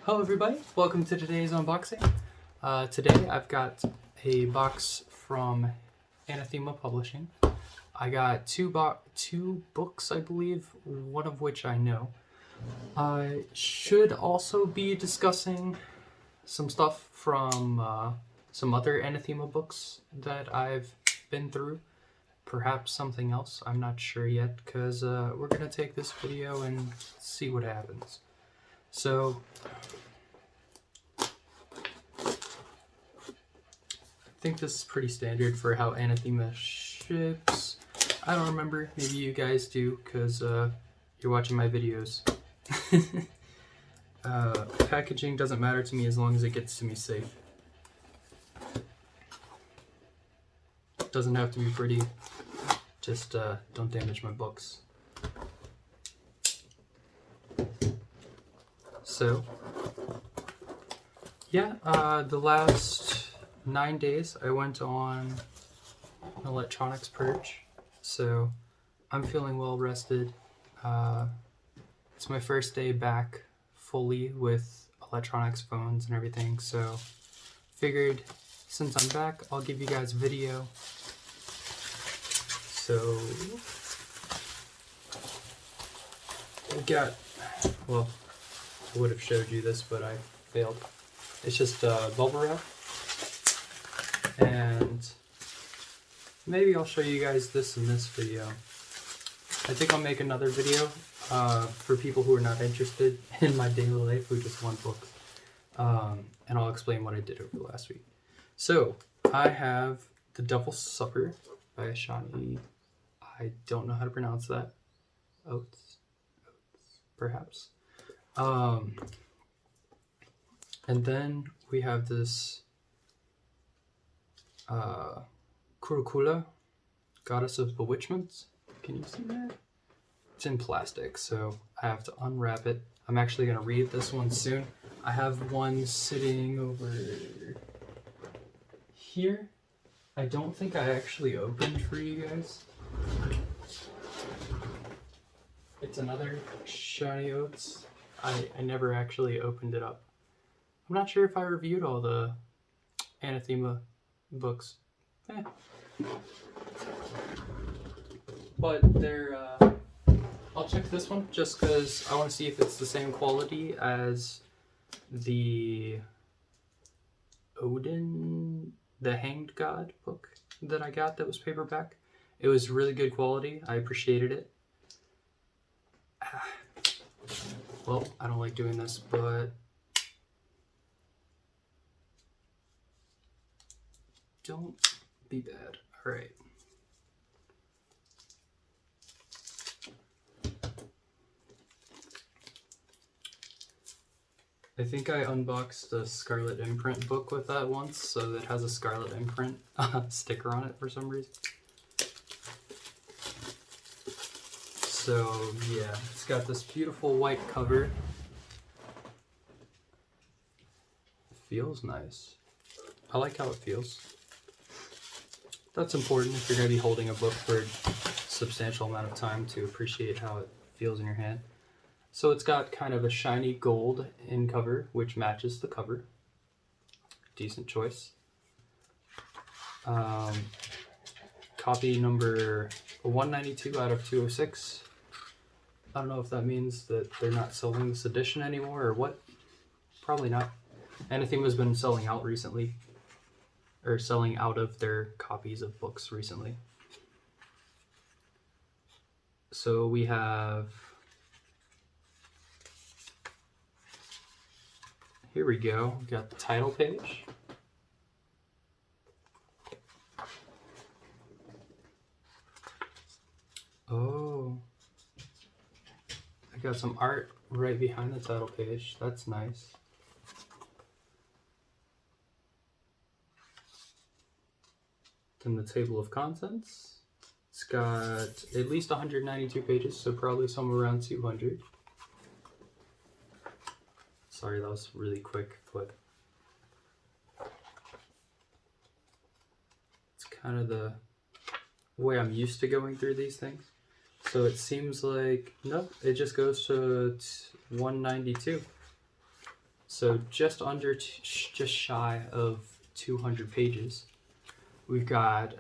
Hello everybody, welcome to today's unboxing. Today I've got a box from Anathema Publishing. I got two books, I believe, one of which I know. I should also be discussing some stuff from some other Anathema books that I've been through. Perhaps something else, I'm not sure yet, because we're going to take this video and see what happens. So, I think this is pretty standard for how Anathema ships. I don't remember, maybe you guys do, because you're watching my videos. Packaging doesn't matter to me as long as it gets to me safe. Doesn't have to be pretty, just don't damage my books. So, yeah, the last 9 days I went on an electronics purge, so I'm feeling well rested. It's my first day back fully with electronics, phones, and everything, so figured since I'm back, I'll give you guys a video. So, we got, well, I would have showed you this, but I failed. It's just bubble wrap, and maybe I'll show you guys this in this video. I think I'll make another video for people who are not interested in my daily life, who just want books, and I'll explain what I did over the last week. So, I have The Devil's Supper by Shani. I don't know how to pronounce that. Oates, perhaps. And then we have this Kurukula, Goddess of Bewitchments. Can you see that? It's in plastic, so I have to unwrap it. I'm actually going to read this one soon. I have one sitting over here. I don't think I actually opened for you guys. It's another Shiny Oats. I never actually opened it up. I'm not sure if I reviewed all the Anathema books. But they're, I'll check this one just because I want to see if it's the same quality as the Odin the Hanged God book that I got that was paperback. It was really good quality. I appreciated it. Well, I don't like doing this, but don't be bad. All right. I think I unboxed the Scarlet Imprint book with that once, so it has a Scarlet Imprint sticker on it for some reason. So yeah, it's got this beautiful white cover. It feels nice. I like how it feels. That's important if you're going to be holding a book for a substantial amount of time to appreciate how it feels in your hand. So it's got kind of a shiny gold in cover, which matches the cover. Decent choice. Copy number 192 out of 206. I don't know if that means that they're not selling this edition anymore or what. Probably not. Anathema's been selling out recently. Or selling out of their copies of books recently. So we have... Here we go. We got the title page. Oh. I got some art right behind the title page. That's nice. Then the table of contents. It's got at least 192 pages, so probably somewhere around 200. Sorry, that was really quick, but it's kind of the way I'm used to going through these things. So it seems like, nope, it just goes to 192. So just under, just shy of 200 pages. We've got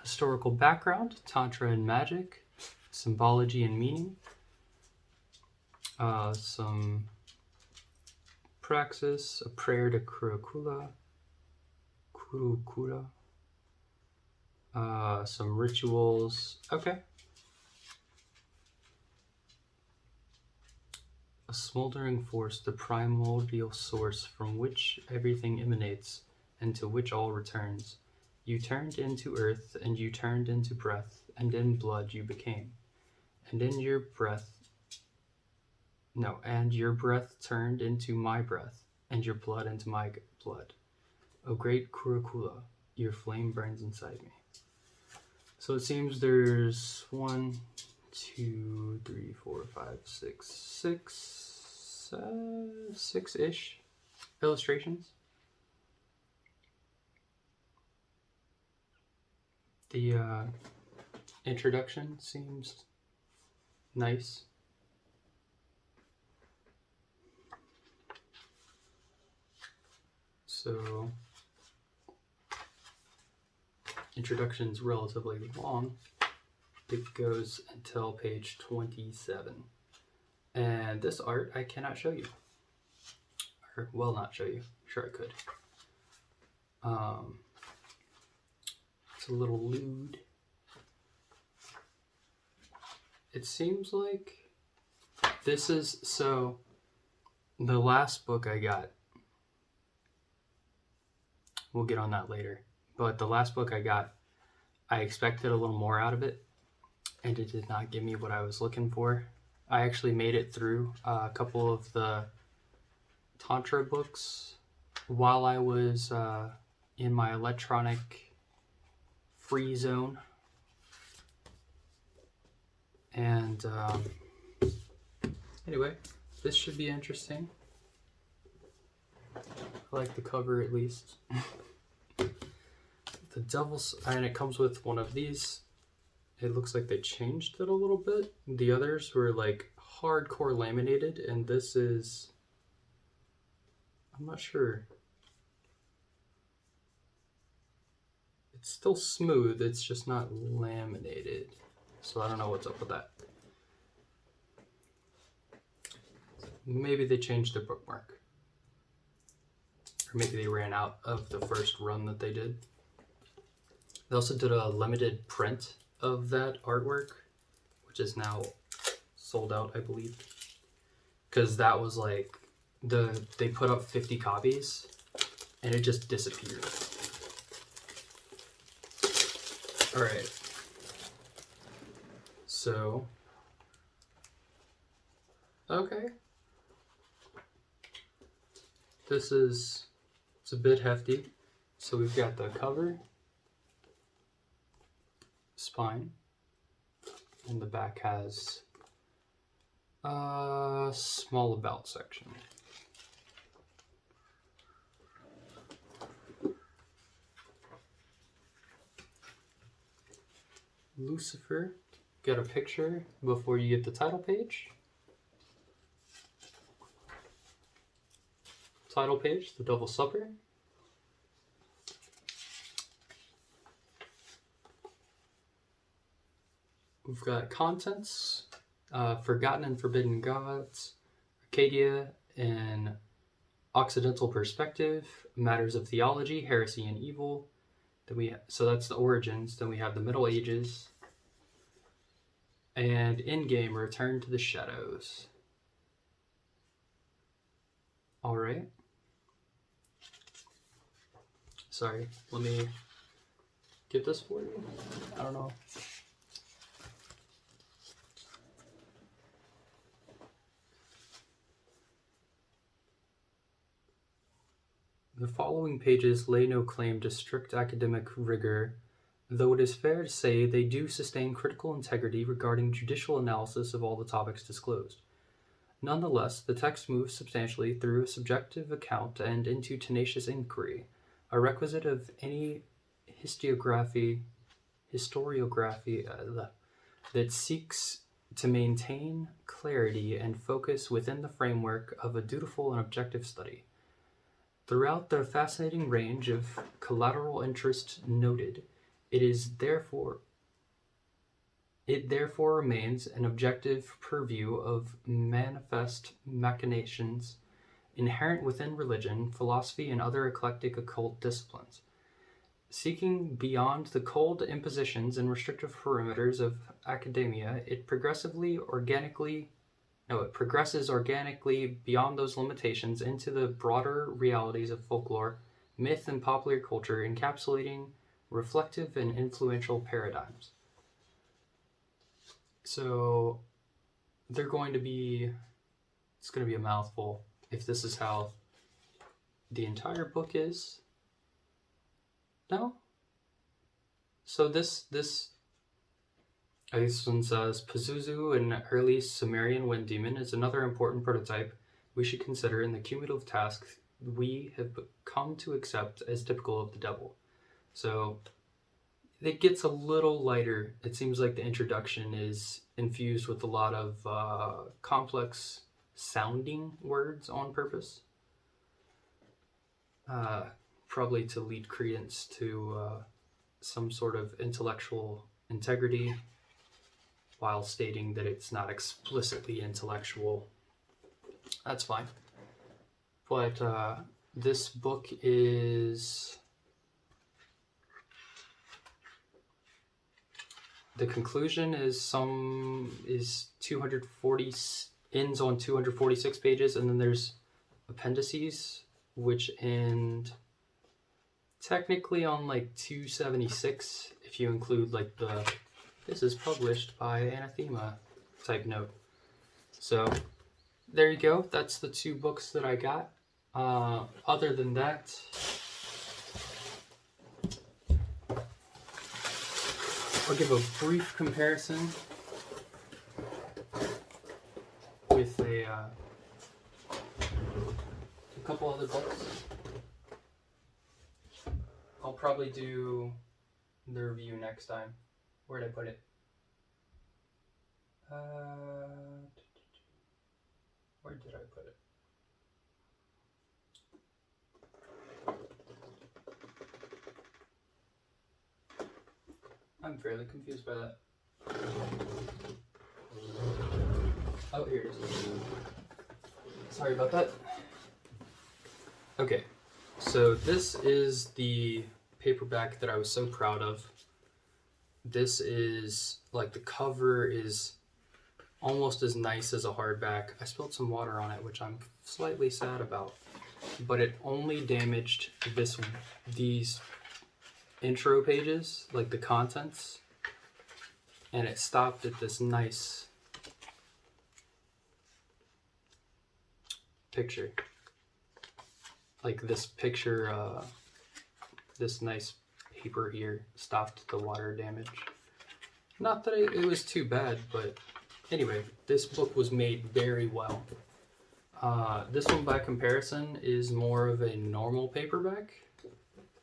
historical background, Tantra and magic, symbology and meaning, some praxis, a prayer to Kurukula, some rituals. Okay. A smoldering force, the primordial source from which everything emanates and to which all returns. You turned into earth, and you turned into breath, and in blood you became. And in your breath, and your breath turned into my breath, and your blood into my blood. O great Kurukula, your flame burns inside me. So it seems there's 1, 2, 3, 4, 5, 6-ish illustrations. The introduction seems nice. So, introduction's relatively long. It goes until page 27. And this art I cannot show you. Or will not show you. Sure I could. It's a little lewd. It seems like this is, so the last book I got, we'll get on that later, but the last book I got, I expected a little more out of it, and it did not give me what I was looking for. I actually made it through a couple of the Tantra books while I was in my electronic free zone. And anyway, this should be interesting. I like the cover at least. The Devil's, and it comes with one of these. It looks like they changed it a little bit. The others were like hardcore laminated, and this is, I'm not sure. It's still smooth, it's just not laminated. So I don't know what's up with that. Maybe they changed their bookmark. Or maybe they ran out of the first run that they did. They also did a limited print of that artwork, which is now sold out, I believe. Because that was like, they put up 50 copies and it just disappeared. Alright. So, okay. It's a bit hefty. So we've got the cover, spine, and the back has a small about section. Lucifer, get a picture before you get the title page. Title page, The Devil's Supper. We've got contents, Forgotten and Forbidden Gods, Arcadia in Occidental Perspective, Matters of Theology, Heresy and Evil. So that's the origins. Then we have the Middle Ages. And in-game, Return to the Shadows. Alright. Sorry, let me get this for you. I don't know. The following pages lay no claim to strict academic rigor, though it is fair to say they do sustain critical integrity regarding judicial analysis of all the topics disclosed. Nonetheless, the text moves substantially through a subjective account and into tenacious inquiry, a requisite of any historiography that seeks to maintain clarity and focus within the framework of a dutiful and objective study. Throughout the fascinating range of collateral interest noted, it therefore remains an objective purview of manifest machinations inherent within religion, philosophy, and other eclectic occult disciplines. Seeking beyond the cold impositions and restrictive perimeters of academia, it progresses organically beyond those limitations into the broader realities of folklore, myth, and popular culture, encapsulating reflective and influential paradigms. So it's going to be a mouthful if this is how the entire book is. No? So this one says, Pazuzu, an early Sumerian wind demon, is another important prototype we should consider in the cumulative task we have come to accept as typical of the devil. So it gets a little lighter. It seems like the introduction is infused with a lot of complex sounding words on purpose. Probably to lead credence to some sort of intellectual integrity, while stating that it's not explicitly intellectual. That's fine. But this book is... The conclusion is 240, ends on 246 pages, and then there's appendices, which end technically on like 276, if you include like the "this is published by Anathema" type note. So there you go. That's the two books that I got. Other than that, I'll give a brief comparison with a couple other books. I'll probably do the review next time. Where'd I put it? Where did I put it? I'm fairly confused by that. Oh, here it is. Sorry about that. Okay, so this is the paperback that I was so proud of. This is, like, the cover is almost as nice as a hardback. I spilled some water on it, which I'm slightly sad about. But it only damaged these intro pages, like the contents, and it stopped at this nice picture. Like this picture, this nice paper here stopped the water damage. Not that it was too bad, but anyway, this book was made very well. This one, by comparison, is more of a normal paperback.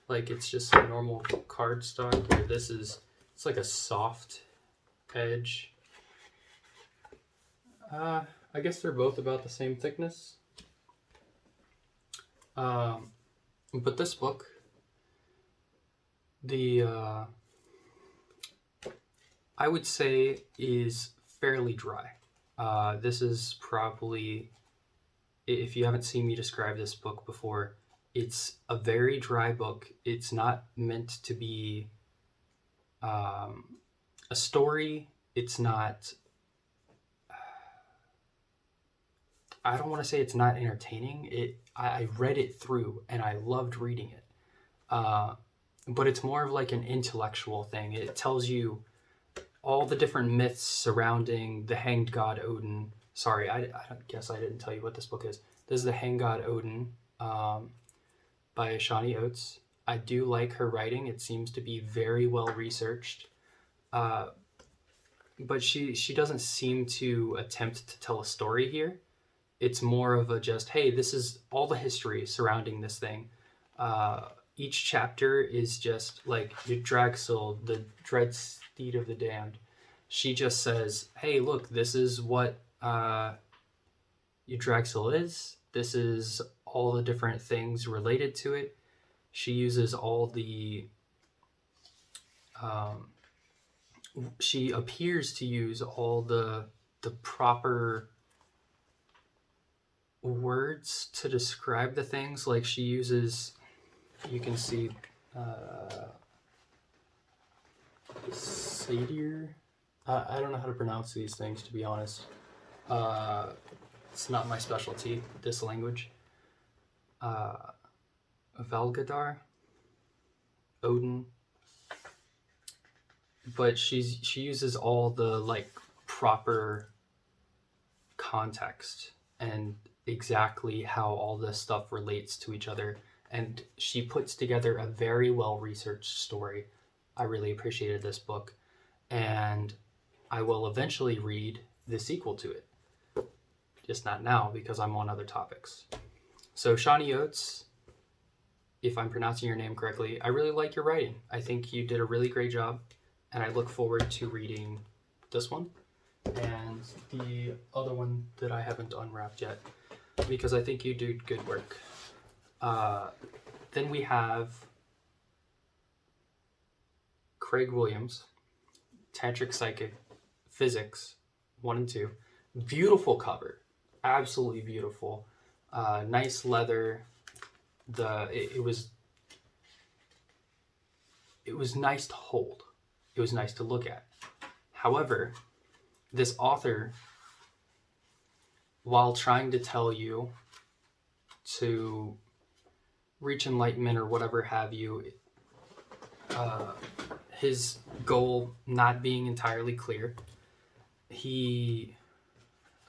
Like, it's just a normal cardstock, where this is, it's like a soft edge. I guess they're both about the same thickness. But this book, I would say, is fairly dry. This is probably, if you haven't seen me describe this book before, it's a very dry book. It's not meant to be a story. It's not, I don't want to say it's not entertaining. I read it through and I loved reading it. But it's more of like an intellectual thing. It tells you all the different myths surrounding the hanged god Odin. Sorry, I guess I didn't tell you what this book is. This is the Hanged God Odin, by Shawnee Oates. I do like her writing. It seems to be very well researched. But she doesn't seem to attempt to tell a story here. It's more of a just, hey, this is all the history surrounding this thing. Each chapter is just like Yggdrasil, the dread steed of the damned. She just says, hey, look, this is what Yggdrasil is. this is all the different things related to it. She uses all the she appears to use all the proper words to describe the things. Like she uses, you can see satyr. I don't know how to pronounce these things, to be honest. It's not my specialty, this language. Valgadar, Odin. But she uses all the like proper context and exactly how all this stuff relates to each other, and she puts together a very well researched story. I really appreciated this book, and I will eventually read the sequel to it, just not now because I'm on other topics. So Shawnee Oates, if I'm pronouncing your name correctly, I really like your writing. I think you did a really great job, and I look forward to reading this one and the other one that I haven't unwrapped yet, because I think you do good work. Then we have Craig Williams, Tantric Physics 1 and 2. Beautiful cover, absolutely beautiful. Nice leather. It was nice to hold. It was nice to look at. However, this author, while trying to tell you to reach enlightenment or whatever have you, his goal not being entirely clear, he,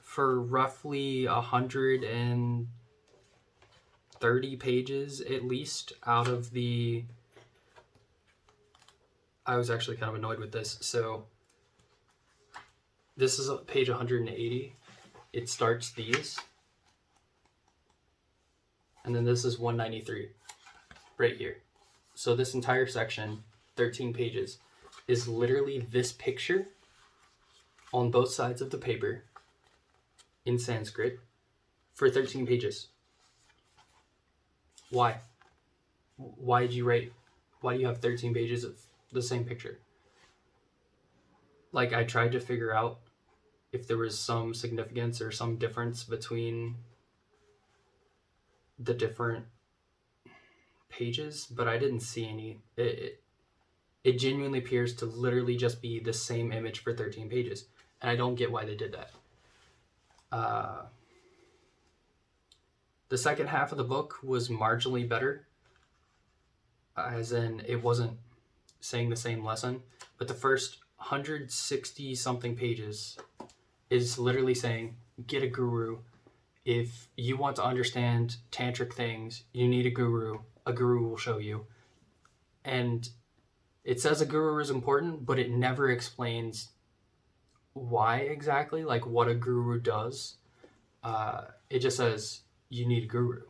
for roughly 130 pages at least out of the... I was actually kind of annoyed with this. So this is page 180. It starts these. And then this is 193 right here. So this entire section, 13 pages, is literally this picture on both sides of the paper in Sanskrit for 13 pages. Why? Why did you write? Why do you have 13 pages of the same picture? Like, I tried to figure out if there was some significance or some difference between the different pages, but I didn't see any. It genuinely appears to literally just be the same image for 13 pages, and I don't get why they did that. The second half of the book was marginally better, as in it wasn't saying the same lesson, but the first 160 something pages is literally saying, get a guru. If you want to understand tantric things, you need a guru. A guru will show you. And it says a guru is important, but it never explains why exactly, like what a guru does. It just says you need a guru.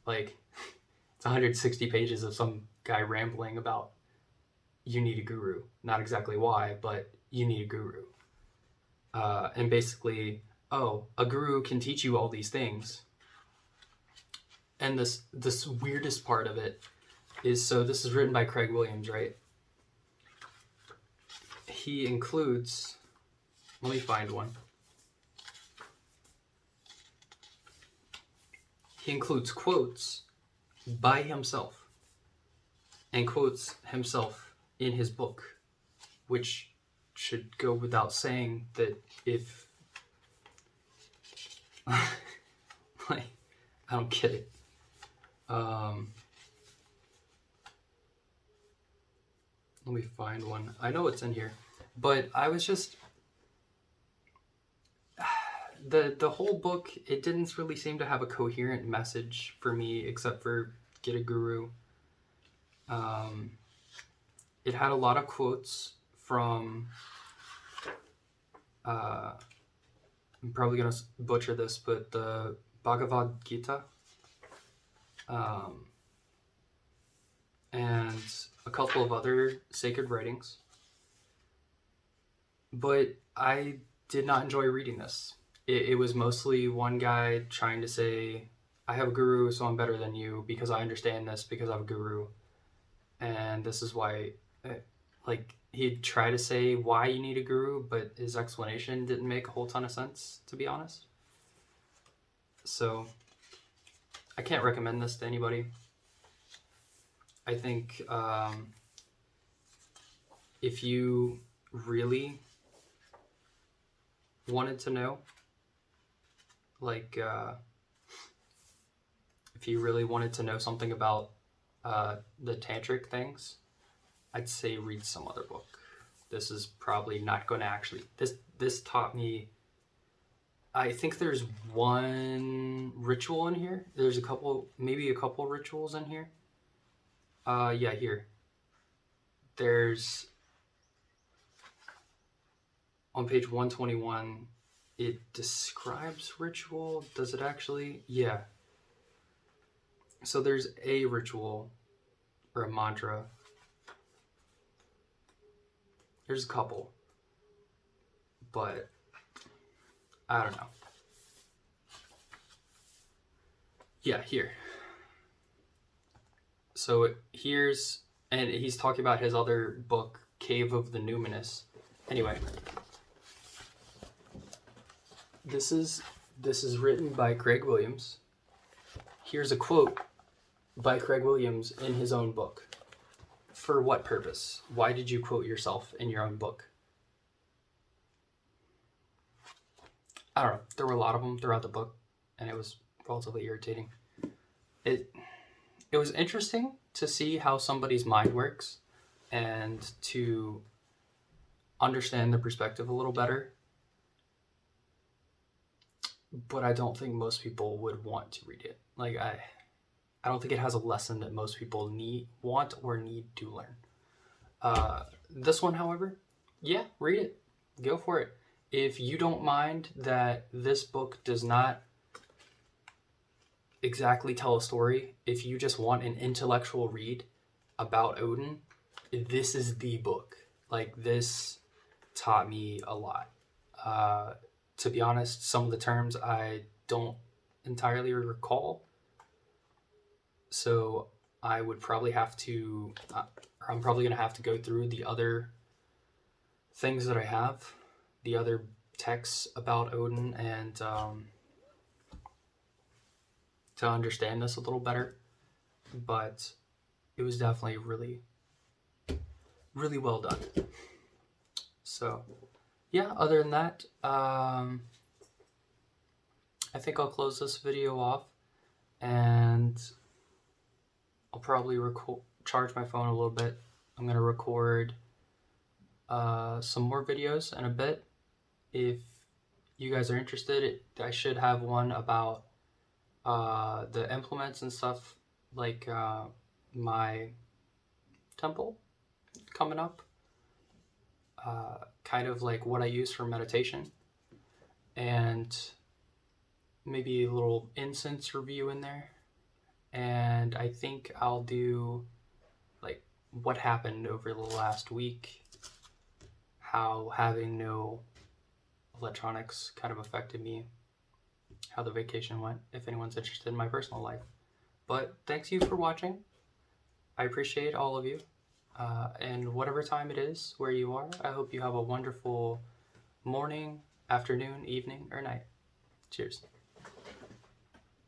Like, it's 160 pages of some guy rambling about you need a guru. Not exactly why, but you need a guru. And basically, oh, a guru can teach you all these things. And this weirdest part of it is, so this is written by Craig Williams, right? He includes, let me find one. He includes quotes by himself and quotes himself in his book, which should go without saying that if like, I don't get it. Let me find one. I know it's in here, but I was just the whole book, it didn't really seem to have a coherent message for me, except for get a guru. It had a lot of quotes from I'm probably gonna butcher this, but the Bhagavad Gita, and a couple of other sacred writings. But I did not enjoy reading this. It was mostly one guy trying to say I have a guru, so I'm better than you because I understand this because I have a guru. And this is why, like, he'd try to say why you need a guru, but his explanation didn't make a whole ton of sense, to be honest. So, I can't recommend this to anybody. I think if you really wanted to know, like, if you really wanted to know something about the tantric things, I'd say read some other book. This is probably not going to actually... This taught me... I think there's one ritual in here. There's maybe a couple rituals in here. Yeah, here. There's... On page 121, it describes ritual. Does it actually? Yeah. So there's a ritual or a mantra. There's a couple, but I don't know. Yeah, here. So and he's talking about his other book, Cave of the Numinous. Anyway, this is written by Craig Williams. Here's a quote by Craig Williams in his own book. For what purpose? Why did you quote yourself in your own book? I don't know. There were a lot of them throughout the book, and it was relatively irritating. It was interesting to see how somebody's mind works and to understand the perspective a little better. But I don't think most people would want to read it. Like, I don't think it has a lesson that most people want or need to learn. This one, however, yeah, read it. Go for it. If you don't mind that this book does not exactly tell a story, if you just want an intellectual read about Odin, this is the book. Like, this taught me a lot. To be honest, some of the terms I don't entirely recall. So I would probably have to, I'm probably going to have to go through the other things that I have, the other texts about Odin, and to understand this a little better. But it was definitely really, really well done. So yeah, other than that, I think I'll close this video off, and I'll probably charge my phone a little bit. I'm going to record some more videos in a bit. If you guys are interested, I should have one about the implements and stuff, like my temple coming up. Kind of like what I use for meditation. And maybe a little incense review in there. And I think I'll do like what happened over the last week, how having no electronics kind of affected me, how the vacation went, if anyone's interested in my personal life. But thanks you for watching. I appreciate all of you. And whatever time it is where you are, I hope you have a wonderful morning, afternoon, evening, or night. Cheers.